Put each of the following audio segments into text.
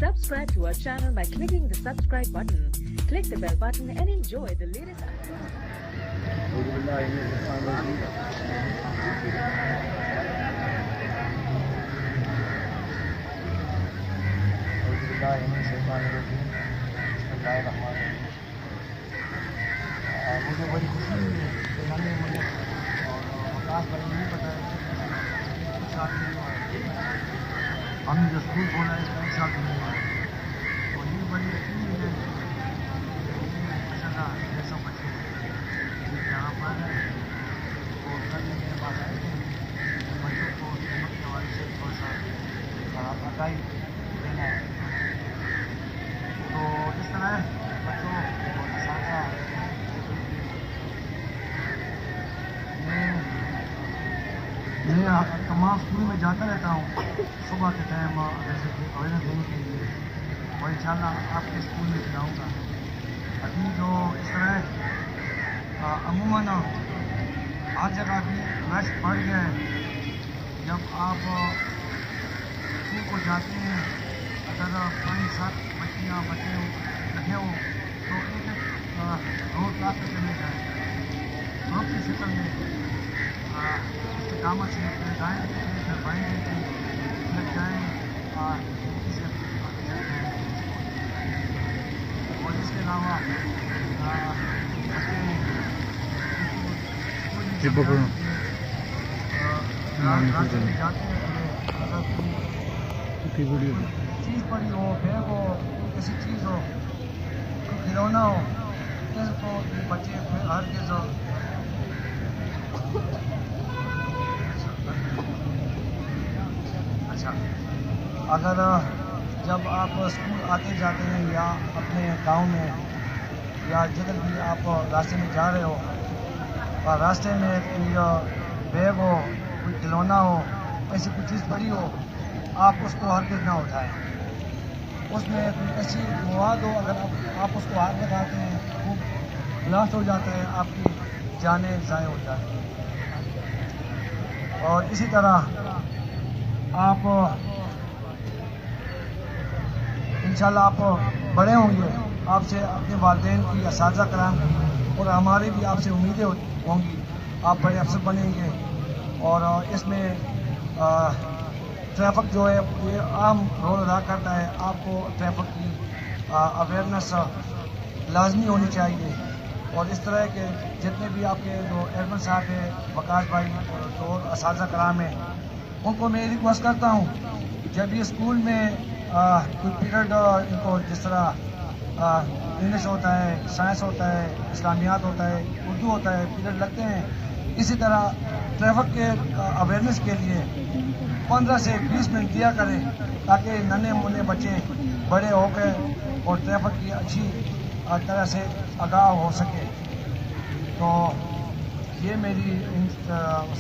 Subscribe to our channel by clicking the subscribe button. Click the bell button and enjoy the latest updates. मुझे बड़ी खुशी हुई है कि मैंने मुझे और आकाश भाई नहीं बताया हमने जो स्कूल खोला है इसका 1 साल नहीं हुआ और ये बड़ी अच्छी है माशाल्लाह 600 बच्चे यहाँ पर और कल मेरे पास आए थे बच्चों को सेहत के हवाले से थोड़ा सा आगाही देना है तो इस तरह बच्चों और साझा मैं तमाम स्कूल में जाता रहता हूँ सुबह के टाइम जैसे कि अवेयरनेस देने के लिए और इंशाल्लाह आपके स्कूल में भी आऊँगा अभी जो इस तरह अमूमन हर जगह भी रश बढ़ गया है जब आप स्कूल को जाते हैं अगर 5-7 बच्चे लगे हो तो एक रोड क्लास में चले जाए रोड की शक्ल में इस्तेकामत से अपने दाएँ फिर बाएँ लग जाएँ इसे आगे चलते हैं और इसके अलावा रास्ते में जाते हैं अगर कोई चीज़ पड़ी हो बैग हो किसी चीज़ हो खिलौना हो तो बच्चे हर के जो अच्छा अगर जब आप स्कूल आते जाते हैं या अपने गांव में या जिधर भी आप रास्ते में जा रहे हो और रास्ते में कोई बैग हो कोई खिलौना हो ऐसी कोई चीज़ पड़ी हो आप उसको हरगिज़ ना उठाएं उसमें कोई ऐसी मवाद हो अगर आप उसको हाथ लगाते हैं वो ब्लास्ट हो जाता है आपकी जानें ज़ाय हो जाती हैं और इसी तरह आप इंशाल्लाह आप बड़े होंगे आपसे अपने वालिदैन की असातिज़ा कराम और हमारी भी आपसे उम्मीदें होंगी आप बड़े अफसर बनेंगे और इसमें ट्रैफिक जो है ये अहम रोल अदा करता है आपको ट्रैफिक की अवेयरनेस लाजमी होनी चाहिए और इस तरह के जितने भी आपके जो एडमिन साहब हैं वकास भाई और जो असातिज़ा कराम हैं उनको मैं रिक्वेस्ट करता हूँ जब ये स्कूल में कोई पीरियड इनको जिस तरह इंग्लिश होता है साइंस होता है इस्लामियात होता है उर्दू होता है पीरियड लगते हैं इसी तरह ट्रैफिक के अवेयरनेस के लिए 15 से 20 मिनट दिया करें ताकि नन्हे मुन्ने बच्चे बड़े होकर और ट्रैफिक की अच्छी तरह से आगाह हो सके तो ये मेरी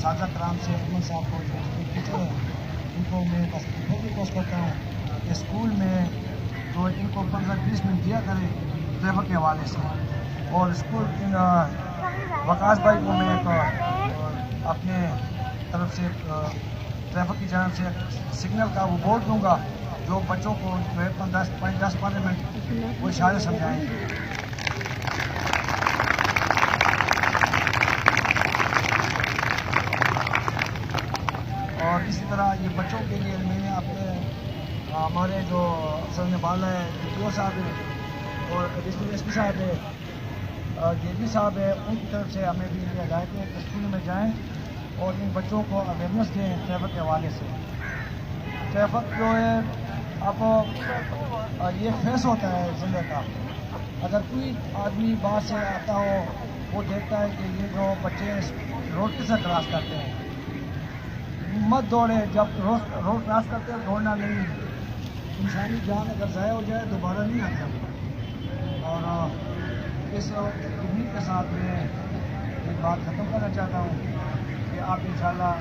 साझा कराम से अहमद साहब को जो टीचर हैं इनको मैं बस रिक्वेस्ट करता हूँ कि स्कूल में तो इनको 15-20 मिनट दिया करें ट्रैफिक के हवाले से और स्कूल वकास भाई को मैं अपने तरफ से ट्रैफिक की जानब से सिग्नल का वो बोर्ड दूँगा जो बच्चों को 10-15 मिनट वो इशारे समझाएंगे और इसी तरह ये बच्चों के लिए मैंने अपने हमारे जो अफसर नबाला है DPO साहब हैं और डिस्ट्रिक्ट SP साहब है JP साहब है उनकी तरफ से हमें भी ये हिदायत है कि स्कूल में जाएँ और इन बच्चों को अवेयरनेस दें ट्रैफिक के हवाले से ट्रैफिक जो है अब ये फेस होता है ज़िले का अगर कोई आदमी बाहर से आता हो वो देखता है कि ये जो बच्चे रोड किसे क्रॉस करते हैं मत दौड़े जब रोड क्रॉस करते हैं दौड़ना नहीं इंसानी जान अगर ज़ाया हो जाए दोबारा नहीं आता और इस उम्मीद के साथ मैं एक बात ख़त्म करना चाहता हूँ कि आप इंशाल्लाह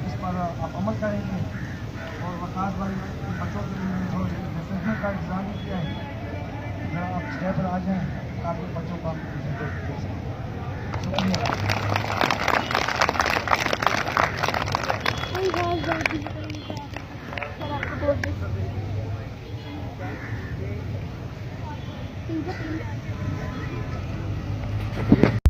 इस पर आप अमल करेंगे और वकास भाई बच्चों के लिए थोड़ी रिफ्रेशमेंट का इंतजाम किया है जरा आप स्टेज पर आ जाएँ ताकि बच्चों को आप शुक्रिया लीजिए 3